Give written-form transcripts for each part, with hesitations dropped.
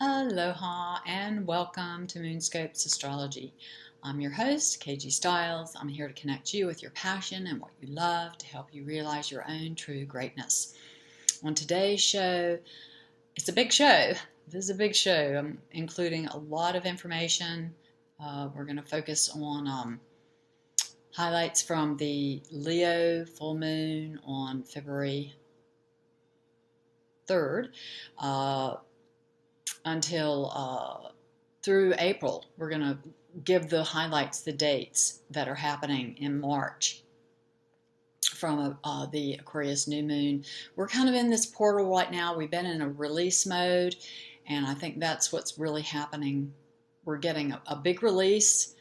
Aloha and welcome to Moonscopes Astrology. I'm your host, KG STILES. I'm here to connect you with your passion and what you love to help you realize your own true greatness. On today's show, it's a big show. This is a big show. I'm including a lot of information. We're going to focus on highlights from the Leo full moon on February 3rd. Until through April. We're going to give the highlights, the dates that are happening in March from the Aquarius new moon. We're kind of in this portal right now. We've been in a release mode, and I think that's what's really happening. We're getting a big release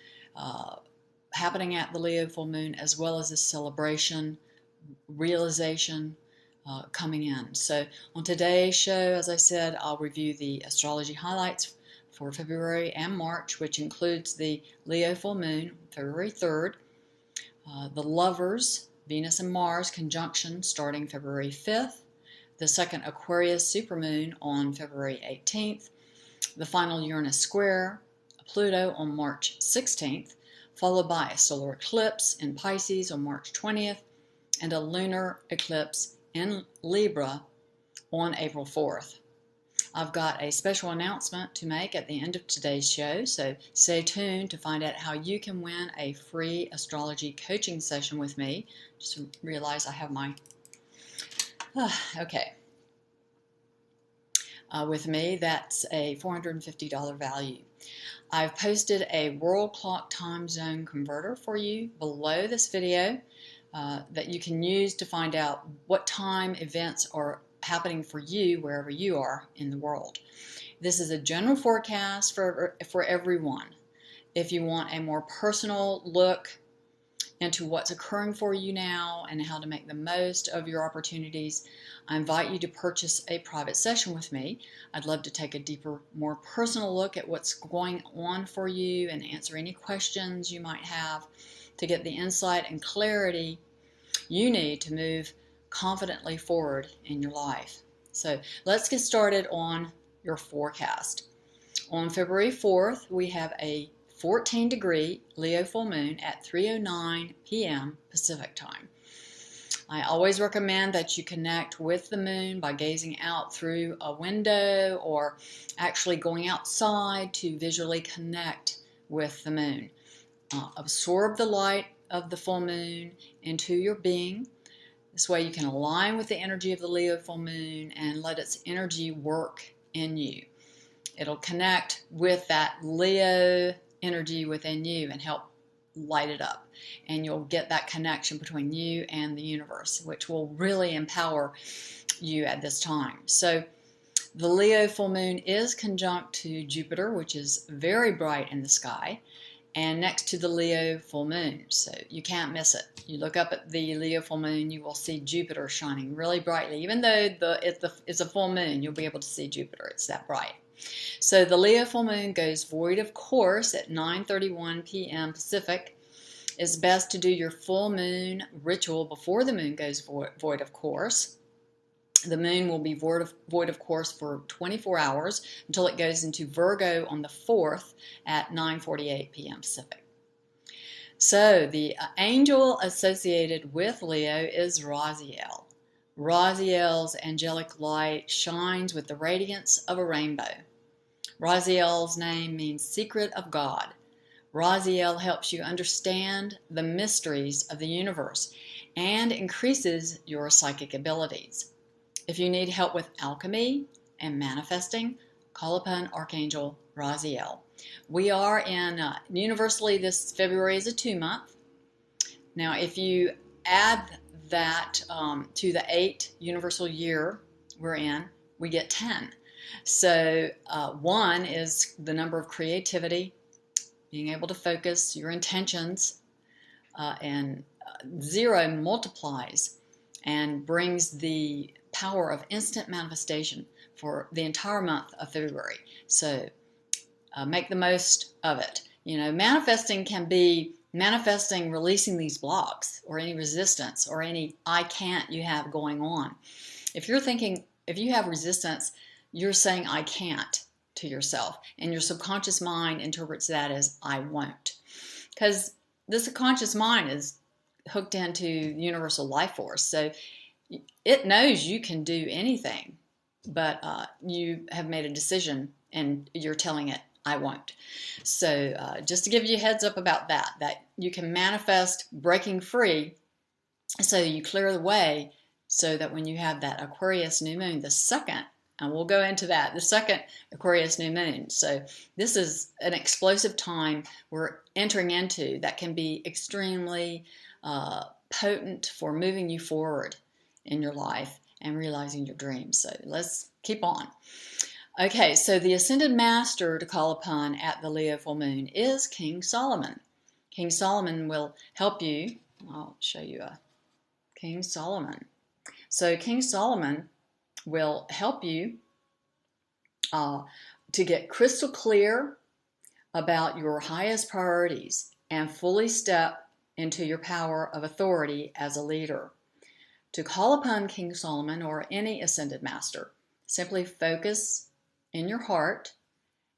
happening at the Leo full moon, as well as this celebration, realization, coming in. So on today's show, as I said, I'll review the astrology highlights for February and March, which includes the Leo full moon, February 3rd, the Lovers, Venus and Mars conjunction starting February 5th, the second Aquarius supermoon on February 18th, the final Uranus square, Pluto on March 16th, followed by a solar eclipse in Pisces on March 20th, and a lunar eclipse in Libra on April 4th. I've got a special announcement to make at the end of today's show, so stay tuned to find out how you can win a free astrology coaching session with me. Just realize I have my, with me, that's a $450 value. I've posted a world clock time zone converter for you below this video that you can use to find out what time events are happening for you wherever you are in the world. This is a general forecast for everyone. If you want a more personal look into what's occurring for you now and how to make the most of your opportunities, I invite you to purchase a private session with me. I'd love to take a deeper, more personal look at what's going on for you and answer any questions you might have to get the insight and clarity you need to move confidently forward in your life. So let's get started on your forecast. On February 4th, we have a 14-degree Leo full moon at 3:09 p.m. Pacific time. I always recommend that you connect with the moon by gazing out through a window or actually going outside to visually connect with the moon. Absorb the light of the full moon into your being. This way you can align with the energy of the Leo full moon and let its energy work in you. It'll connect with that Leo energy within you and help light it up. And you'll get that connection between you and the universe, which will really empower you at this time. So the Leo full moon is conjunct to Jupiter, which is very bright in the sky, and next to the Leo full moon, so you can't miss it. You look up at the Leo full moon, you will see Jupiter shining really brightly. Even though it's a full moon, you'll be able to see Jupiter. It's that bright. So the Leo full moon goes void of course at 9:31 p.m. Pacific. It's best to do your full moon ritual before the moon goes void of course. The moon will be void of course for 24 hours until it goes into Virgo on the 4th at 9:48 p.m. Pacific. So the angel associated with Leo is Raziel. Raziel's angelic light shines with the radiance of a rainbow. Raziel's name means secret of God. Raziel helps you understand the mysteries of the universe and increases your psychic abilities. If you need help with alchemy and manifesting, call upon Archangel Raziel. We are in, universally this February is a 2-month. Now if you add that to the 8 universal year we're in, we get 10. So 1 is the number of creativity, being able to focus your intentions, and 0 multiplies and brings the power of instant manifestation for the entire month of February. So make the most of it. You know, manifesting can be manifesting releasing these blocks or any resistance or any I can't you have going on. If you're thinking, if you have resistance, you're saying I can't to yourself. And your subconscious mind interprets that as I won't. Because the subconscious mind is hooked into universal life force. So it knows you can do anything, but you have made a decision and you're telling it, I won't. So just to give you a heads up about that you can manifest breaking free, so you clear the way so that when you have that Aquarius new moon, the second, and we'll go into that, the second Aquarius new moon. So this is an explosive time we're entering into that can be extremely potent for moving you forward in your life and realizing your dreams. So let's keep on. Okay, so the Ascended Master to call upon at the Leo full moon is King Solomon. King Solomon will help you. I'll show you a King Solomon. So King Solomon will help you to get crystal clear about your highest priorities and fully step into your power of authority as a leader. To call upon King Solomon or any Ascended Master, simply focus in your heart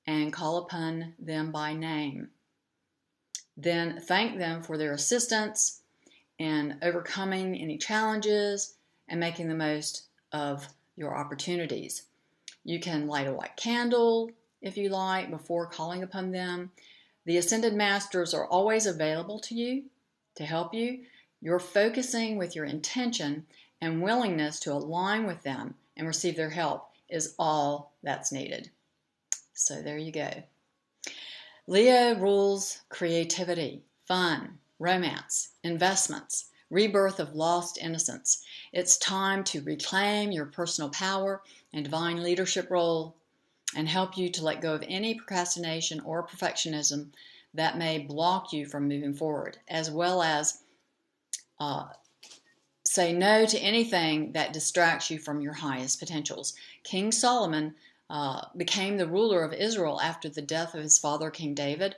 and call upon them by name. Then thank them for their assistance in overcoming any challenges and making the most of your opportunities. You can light a white candle if you like before calling upon them. The Ascended Masters are always available to you to help you. You're focusing with your intention and willingness to align with them and receive their help is all that's needed. So there you go. Leo rules creativity, fun, romance, investments, rebirth of lost innocence. It's time to reclaim your personal power and divine leadership role and help you to let go of any procrastination or perfectionism that may block you from moving forward, as well as say no to anything that distracts you from your highest potentials. King Solomon became the ruler of Israel after the death of his father, King David.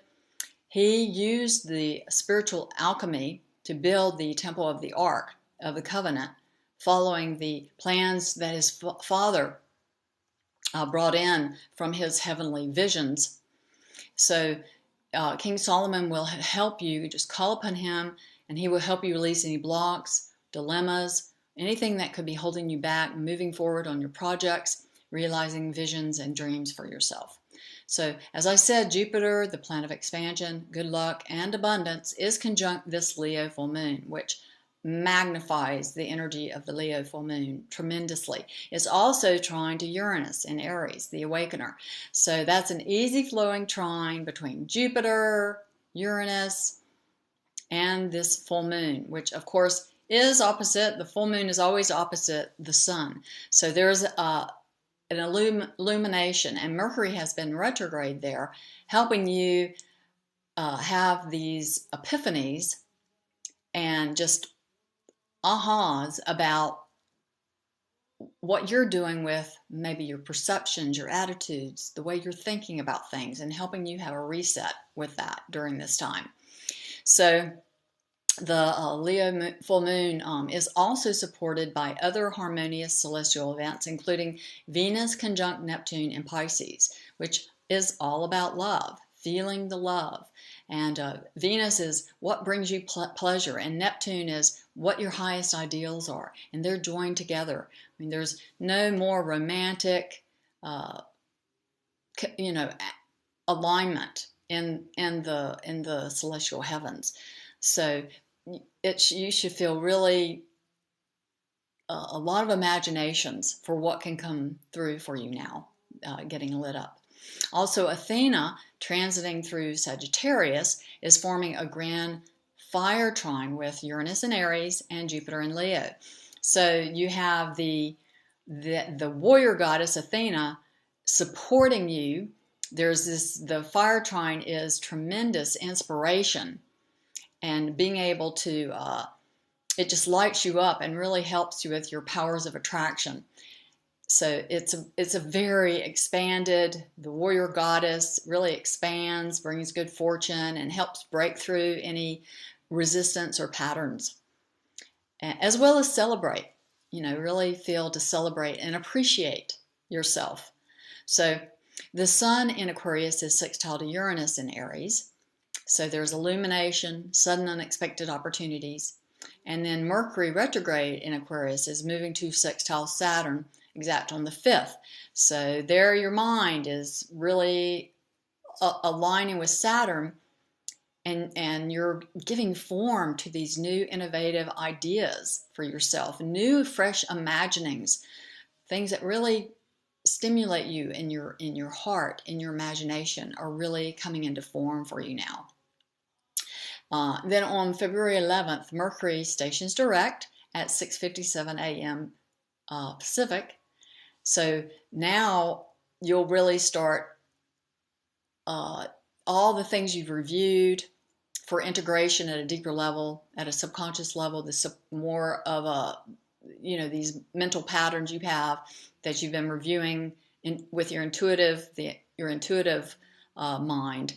He used the spiritual alchemy to build the temple of the Ark of the Covenant, following the plans that his father brought in from his heavenly visions. So King Solomon will help you. Just call upon him and he will help you release any blocks, dilemmas, anything that could be holding you back, moving forward on your projects, realizing visions and dreams for yourself. So as I said, Jupiter, the planet of expansion, good luck, and abundance, is conjunct this Leo full moon, which magnifies the energy of the Leo full moon tremendously. It's also trine to Uranus in Aries, the awakener. So that's an easy flowing trine between Jupiter, Uranus, and this full moon, which of course is opposite. The full moon is always opposite the sun. So there's an illumination, and Mercury has been retrograde there, helping you have these epiphanies and just ahas about what you're doing with maybe your perceptions, your attitudes, the way you're thinking about things, and helping you have a reset with that during this time. So the Leo full moon is also supported by other harmonious celestial events, including Venus conjunct Neptune in Pisces, which is all about love, feeling the love. And Venus is what brings you pleasure, and Neptune is what your highest ideals are, and they're joined together. I mean, there's no more romantic, alignment in the celestial heavens. So you should feel really a lot of imaginations for what can come through for you now, getting lit up. Also, Athena, transiting through Sagittarius, is forming a grand fire trine with Uranus in Aries and Jupiter in Leo. So you have the warrior goddess Athena supporting you. The fire trine is tremendous inspiration, and being able to, it just lights you up and really helps you with your powers of attraction. So it's a very expanded, the warrior goddess really expands, brings good fortune, and helps break through any resistance or patterns, as well as celebrate, really feel to celebrate and appreciate yourself. So The sun in Aquarius is sextile to Uranus in Aries. So there's illumination, sudden unexpected opportunities. And then Mercury retrograde in Aquarius is moving to sextile Saturn exact on the 5th. So there your mind is really aligning with Saturn, and you're giving form to these new innovative ideas for yourself, new fresh imaginings, things that really stimulate you in your heart, in your imagination, are really coming into form for you now. Then on February 11th, Mercury stations direct at 6:57 a.m. Pacific. So now you'll really start all the things you've reviewed for integration at a deeper level, at a subconscious level, more of a, these mental patterns you have that you've been reviewing with your intuitive mind.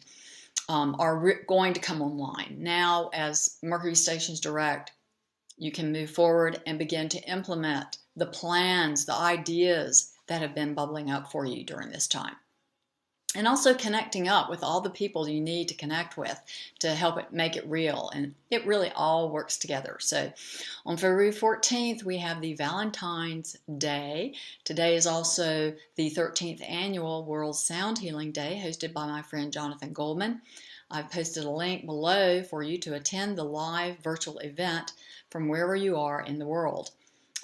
Are going to come online. Now, as Mercury stations direct, you can move forward and begin to implement the plans, the ideas that have been bubbling up for you during this time. And also connecting up with all the people you need to connect with to help it make it real. And it really all works together. So on February 14th, we have the Valentine's Day. Today is also the 13th annual World Sound Healing Day, hosted by my friend Jonathan Goldman. I've posted a link below for you to attend the live virtual event from wherever you are in the world.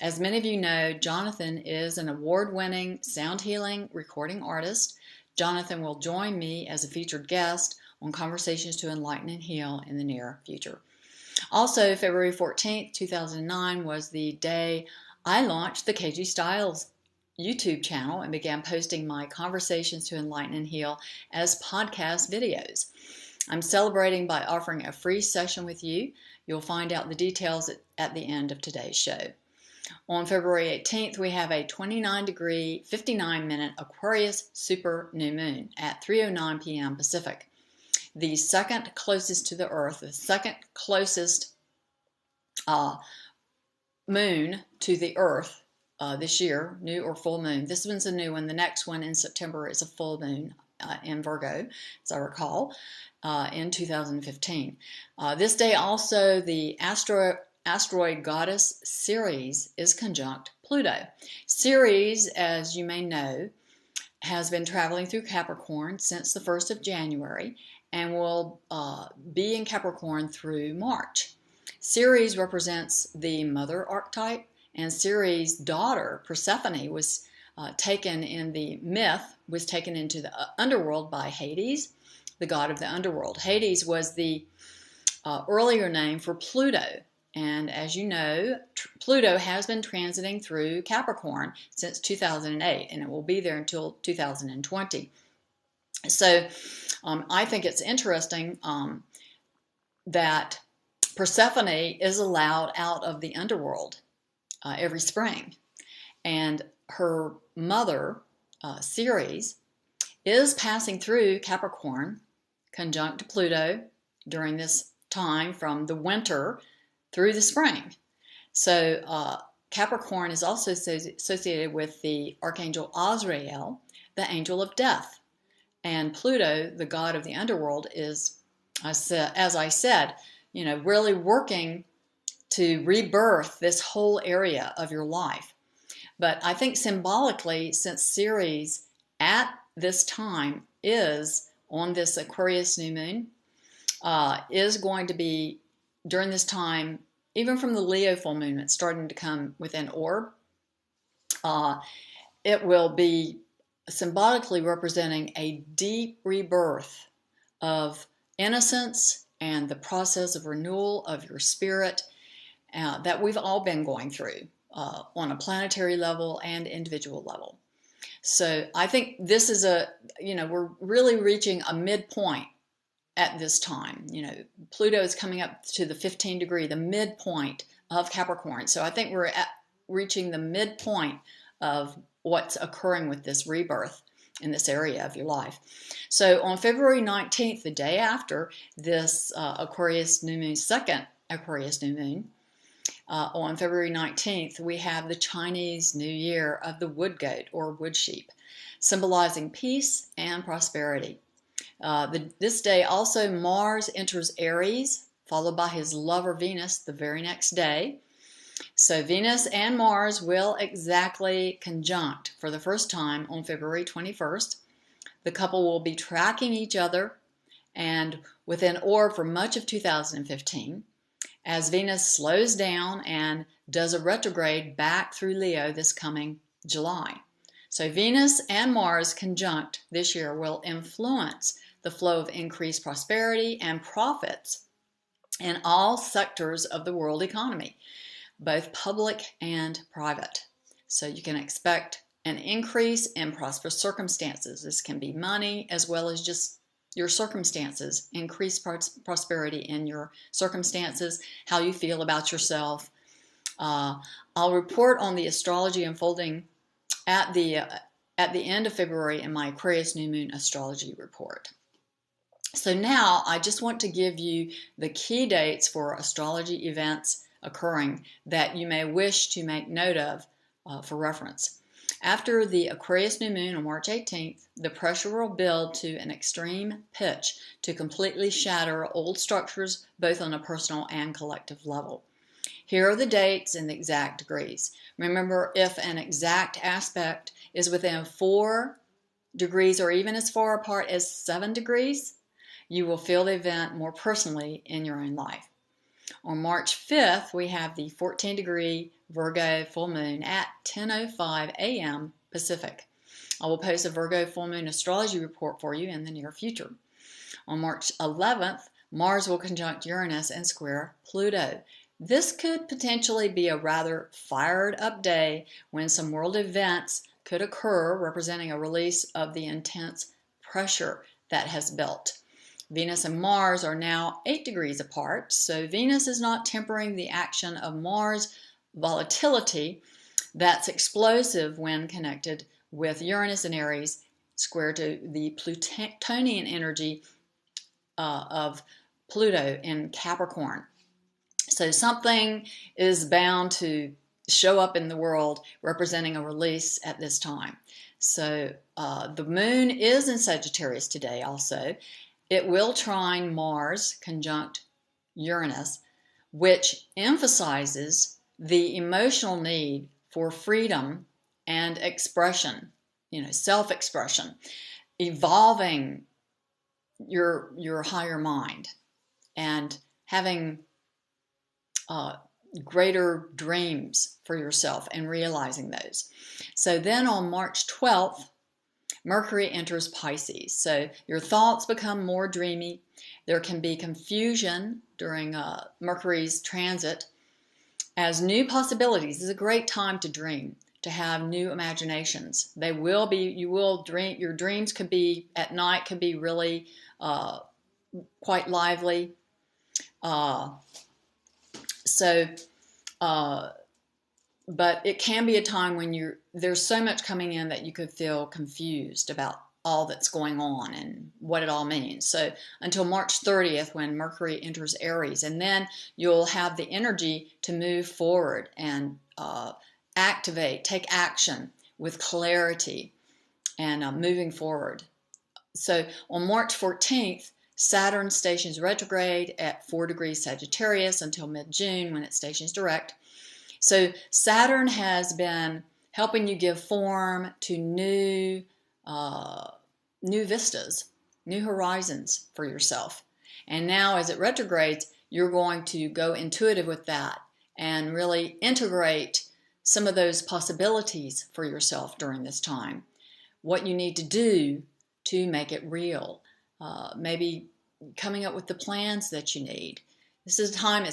As many of you know, Jonathan is an award-winning sound healing recording artist. Jonathan will join me as a featured guest on Conversations to Enlighten and Heal in the near future. Also, February 14th, 2009 was the day I launched the KG STILES YouTube channel and began posting my Conversations to Enlighten and Heal as podcast videos. I'm celebrating by offering a free session with you. You'll find out the details at the end of today's show. On February 18th, we have a 29-degree, 59-minute Aquarius super new moon at 3:09 p.m. Pacific. The second closest to the Earth, the second closest moon to the Earth this year, new or full moon. This one's a new one. The next one in September is a full moon in Virgo, as I recall, in 2015. This day also, the asteroid goddess Ceres is conjunct Pluto. Ceres, as you may know, has been traveling through Capricorn since the 1st of January and will be in Capricorn through March. Ceres represents the mother archetype, and Ceres' daughter, Persephone, was taken in the myth, was taken into the underworld by Hades, the god of the underworld. Hades was the earlier name for Pluto. And as you know, Pluto has been transiting through Capricorn since 2008, and it will be there until 2020. So I think it's interesting that Persephone is allowed out of the underworld every spring. And her mother, Ceres, is passing through Capricorn, conjunct Pluto, during this time from the winter through the spring. So Capricorn is also associated with the Archangel Azrael, the angel of death. And Pluto, the god of the underworld, is, as I said, really working to rebirth this whole area of your life. But I think symbolically, since Ceres at this time is on this Aquarius new moon, is going to be, during this time, even from the Leo full moon, it's starting to come within orb, it will be symbolically representing a deep rebirth of innocence and the process of renewal of your spirit that we've all been going through on a planetary level and individual level. So I think this is we're really reaching a midpoint at this time. Pluto is coming up to the 15 degree, the midpoint of Capricorn. So I think we're reaching the midpoint of what's occurring with this rebirth in this area of your life. So on February 19th, the day after this Aquarius new moon, second Aquarius new moon, on February 19th, we have the Chinese New Year of the wood goat or wood sheep. symbolizing peace and prosperity. This day also Mars enters Aries, followed by his lover Venus the very next day. So Venus and Mars will exactly conjunct for the first time on February 21st. The couple will be tracking each other and within orb for much of 2015 as Venus slows down and does a retrograde back through Leo this coming July. So Venus and Mars conjunct this year will influence the flow of increased prosperity and profits in all sectors of the world economy, both public and private. So you can expect an increase in prosperous circumstances. This can be money as well as just your circumstances, increased prosperity in your circumstances, how you feel about yourself. I'll report on the astrology unfolding at the end of February in my Aquarius New Moon Astrology Report. So now I just want to give you the key dates for astrology events occurring that you may wish to make note of for reference. After the Aquarius New Moon on March 18th, the pressure will build to an extreme pitch to completely shatter old structures both on a personal and collective level. Here are the dates and the exact degrees. Remember, if an exact aspect is within 4 degrees or even as far apart as 7 degrees, you will feel the event more personally in your own life. On March 5th, we have the 14-degree Virgo full moon at 10:05 a.m. Pacific. I will post a Virgo full moon astrology report for you in the near future. On March 11th, Mars will conjunct Uranus and square Pluto. This could potentially be a rather fired up day when some world events could occur representing a release of the intense pressure that has built. Venus and Mars are now 8 degrees apart, so Venus is not tempering the action of Mars' volatility that's explosive when connected with Uranus and Aries, square to the Plutonian energy of Pluto in Capricorn. So something is bound to show up in the world representing a release at this time. So the moon is in Sagittarius today also. It will trine Mars conjunct Uranus, which emphasizes the emotional need for freedom and expression, self-expression, evolving your higher mind and having greater dreams for yourself and realizing those. So then on March 12th, Mercury enters Pisces. So your thoughts become more dreamy. There can be confusion during Mercury's transit as new possibilities. This is a great time to dream, to have new imaginations. They will be, you will dream, your dreams could be at night, could be really quite lively. But it can be a time when there's so much coming in that you could feel confused about all that's going on and what it all means. So until March 30th when Mercury enters Aries, and then you'll have the energy to move forward and activate, take action with clarity and moving forward. So on March 14th, Saturn stations retrograde at 4 degrees Sagittarius until mid-June when it stations direct. So Saturn has been helping you give form to new vistas, new horizons for yourself. And now as it retrogrades, you're going to go intuitive with that and really integrate some of those possibilities for yourself during this time. What you need to do to make it real. Maybe coming up with the plans that you need. This is a time,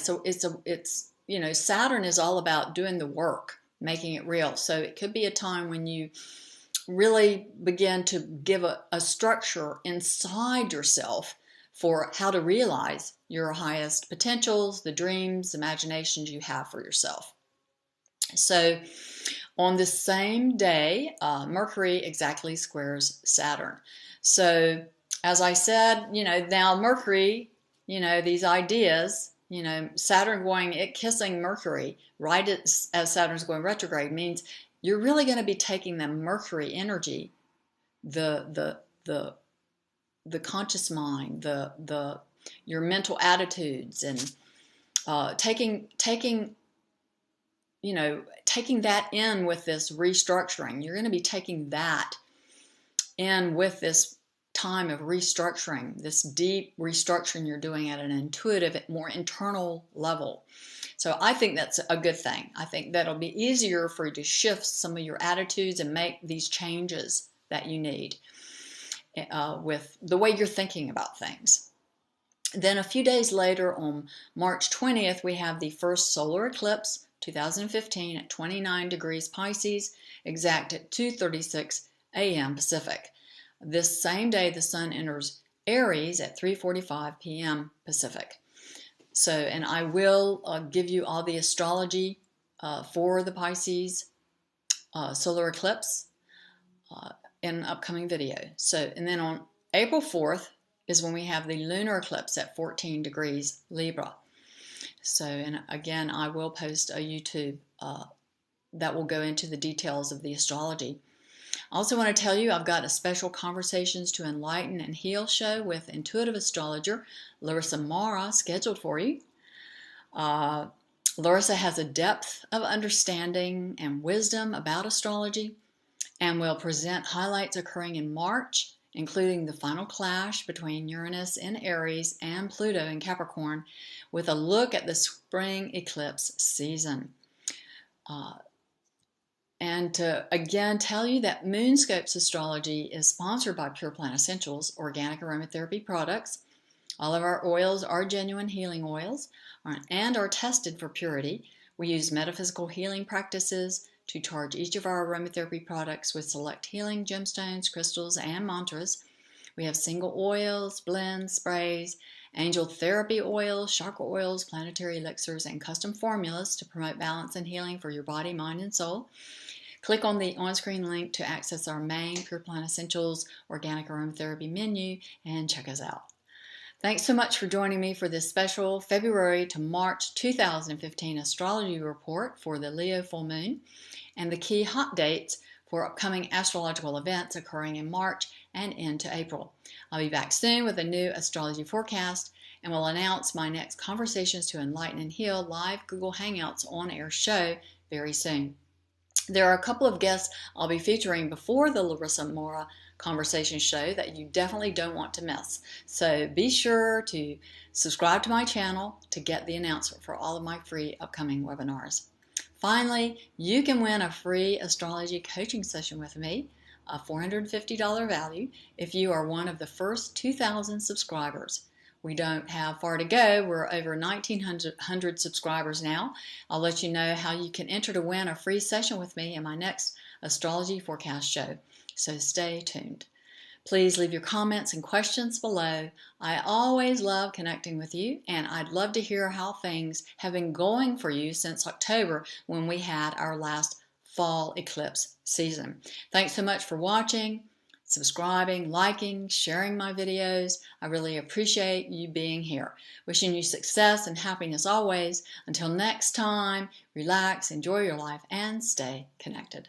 Saturn is all about doing the work, making it real. So it could be a time when you really begin to give a structure inside yourself for how to realize your highest potentials, the dreams, imaginations you have for yourself. So on the same day, Mercury exactly squares Saturn. So as I said, now Mercury, these ideas, Saturn kissing Mercury right as Saturn's going retrograde means you're really going to be taking the Mercury energy the conscious mind, your mental attitudes, and taking that in with this restructuring. You're going to be taking that in with this time of restructuring, this deep restructuring you're doing at an intuitive, more internal level. So I think that's a good thing. I think that'll be easier for you to shift some of your attitudes and make these changes that you need with the way you're thinking about things. Then a few days later, on March 20th, we have the first solar eclipse, 2015, at 29 degrees Pisces, exact at 2:36 a.m. Pacific. This same day, the sun enters Aries at 3:45 p.m. Pacific. So, and I will give you all the astrology for the Pisces solar eclipse in an upcoming video. So, and then on April 4th is when we have the lunar eclipse at 14 degrees Libra. So, and again, I will post a YouTube that will go into the details of the astrology. I also want to tell you I've got a special Conversations to Enlighten and Heal show with intuitive astrologer Larissa Mara scheduled for you. Larissa has a depth of understanding and wisdom about astrology and will present highlights occurring in March, including the final clash between Uranus in Aries and Pluto in Capricorn, with a look at the spring eclipse season. And to again tell you that Moonscopes Astrology is sponsored by Pure Plant Essentials, organic aromatherapy products. All of our oils are genuine healing oils and are tested for purity. We use metaphysical healing practices to charge each of our aromatherapy products with select healing gemstones, crystals, and mantras. We have single oils, blends, sprays, angel therapy oils, chakra oils, planetary elixirs, and custom formulas to promote balance and healing for your body, mind, and soul. Click on the on-screen link to access our main Pure Plant Essentials organic aromatherapy menu and check us out. Thanks so much for joining me for this special February to March 2015 astrology report for the Leo full moon and the key hot dates for upcoming astrological events occurring in March and into April. I'll be back soon with a new astrology forecast and will announce my next Conversations to Enlighten and Heal live Google Hangouts on-air show very soon. There are a couple of guests I'll be featuring before the Larissa Mara Conversation show that you definitely don't want to miss. So be sure to subscribe to my channel to get the announcement for all of my free upcoming webinars. Finally, you can win a free astrology coaching session with me, a $450 value, if you are one of the first 2,000 subscribers. We don't have far to go. We're over 1,900 subscribers now. I'll let you know how you can enter to win a free session with me in my next astrology forecast show. So stay tuned. Please leave your comments and questions below. I always love connecting with you, and I'd love to hear how things have been going for you since October when we had our last fall eclipse season. Thanks so much for watching, subscribing, liking, sharing my videos. I really appreciate you being here. Wishing you success and happiness always. Until next time, relax, enjoy your life, and stay connected.